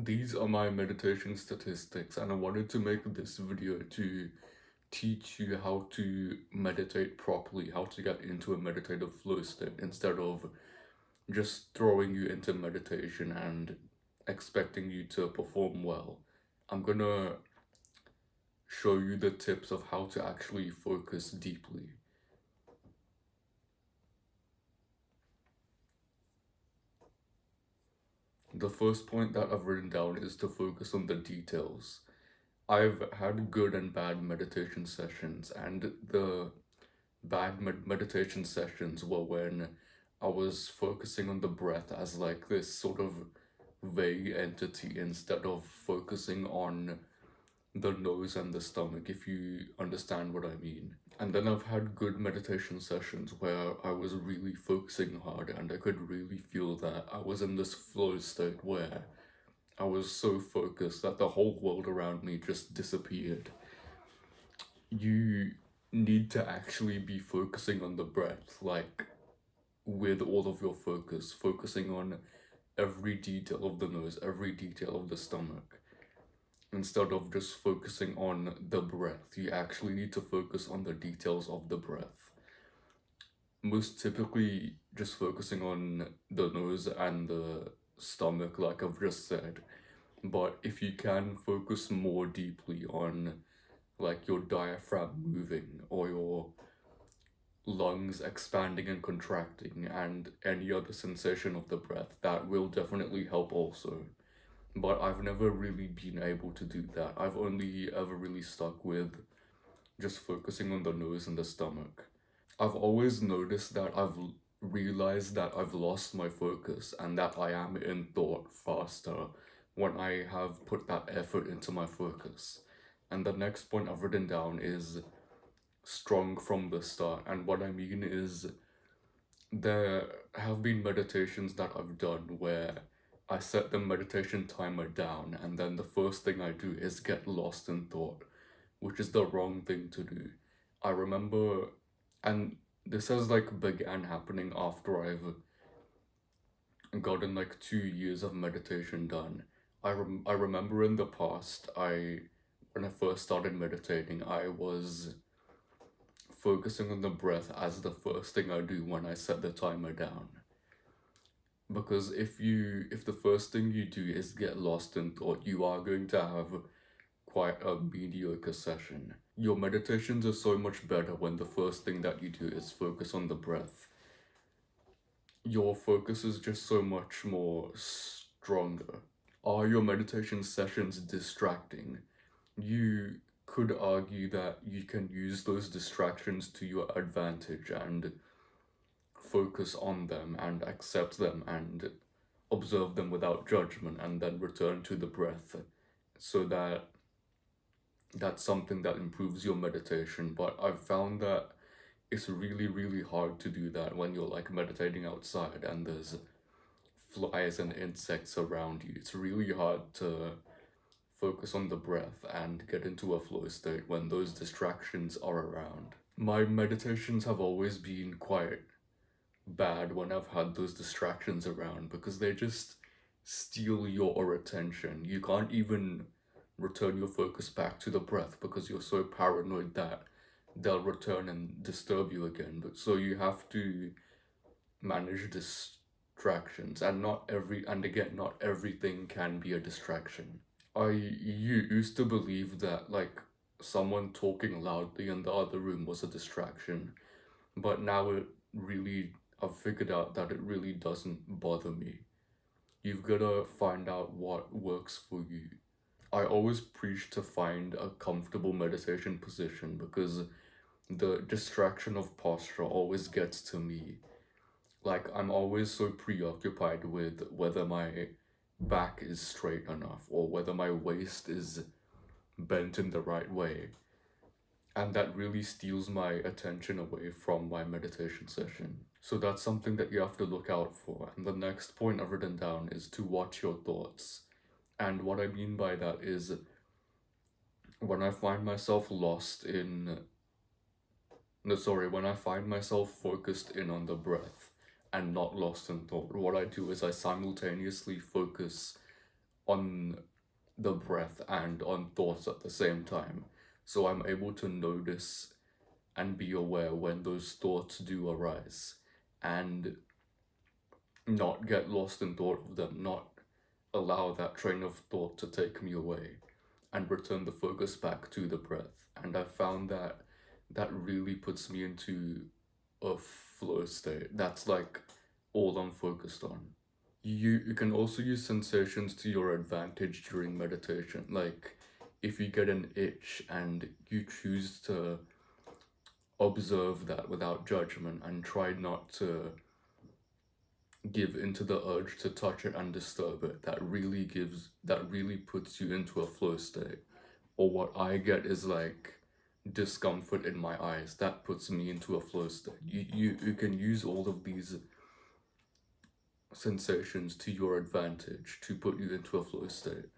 These are my meditation statistics, and I wanted to make this video to teach you how to meditate properly, how to get into a meditative flow state instead of just throwing you into meditation and expecting you to perform well. I'm gonna show you the tips of how to actually focus deeply. The first point that I've written down is to focus on the details. I've had good and bad meditation sessions, and the bad meditation sessions were when I was focusing on the breath as like this sort of vague entity instead of focusing on the nose and the stomach, if you understand what I mean. And then I've had good meditation sessions where I was really focusing hard and I could really feel that I was in this flow state where I was so focused that the whole world around me just disappeared. You need to actually be focusing on the breath, like with all of your focus, focusing on every detail of the nose, every detail of the stomach. Instead of just focusing on the breath, you actually need to focus on the details of the breath. Most typically, just focusing on the nose and the stomach, like I've just said. But if you can focus more deeply on like your diaphragm moving or your lungs expanding and contracting and any other sensation of the breath, that will definitely help also. But I've never really been able to do that. I've only ever really stuck with just focusing on the nose and the stomach. I've always noticed that I've realized that I've lost my focus and that I am in thought faster when I have put that effort into my focus. And the next point I've written down is strong from the start. And what I mean is there have been meditations that I've done where I set the meditation timer down and then the first thing I do is get lost in thought, which is the wrong thing to do. I remember, and this has like began happening after I've gotten like 2 years of meditation done. I remember in the past, when I first started meditating, I was focusing on the breath as the first thing I do when I set the timer down. Because if the first thing you do is get lost in thought, you are going to have quite a mediocre session. Your meditations are so much better when the first thing that you do is focus on the breath. Your focus is just so much more stronger. Are your meditation sessions distracting? You could argue that you can use those distractions to your advantage and focus on them and accept them and observe them without judgment and then return to the breath, so that's something that improves your meditation. But I've found that it's really hard to do that when you're like meditating outside and there's flies and insects around you. It's really hard to focus on the breath and get into a flow state when those distractions are around. My meditations have always been quite bad when I've had those distractions around because they just steal your attention. You can't even return your focus back to the breath because you're so paranoid that they'll return and disturb you again. But so you have to manage distractions, and not everything can be a distraction. I used to believe that like someone talking loudly in the other room was a distraction, but now I've figured out that it really doesn't bother me. You've gotta find out what works for you. I always preach to find a comfortable meditation position because the distraction of posture always gets to me. Like, I'm always so preoccupied with whether my back is straight enough or whether my waist is bent in the right way. And that really steals my attention away from my meditation session. So that's something that you have to look out for. And the next point I've written down is to watch your thoughts. And what I mean by that is when I find myself when I find myself focused in on the breath and not lost in thought, what I do is I simultaneously focus on the breath and on thoughts at the same time. So I'm able to notice and be aware when those thoughts do arise and not get lost in thought of them, not allow that train of thought to take me away and return the focus back to the breath. And I found that that really puts me into a flow state. That's like all I'm focused on. You can also use sensations to your advantage during meditation. Like if you get an itch and you choose to observe that without judgment and try not to give into the urge to touch it and disturb it, that really puts you into a flow state. Or what I get is like discomfort in my eyes. That puts me into a flow state. You can use all of these sensations to your advantage to put you into a flow state.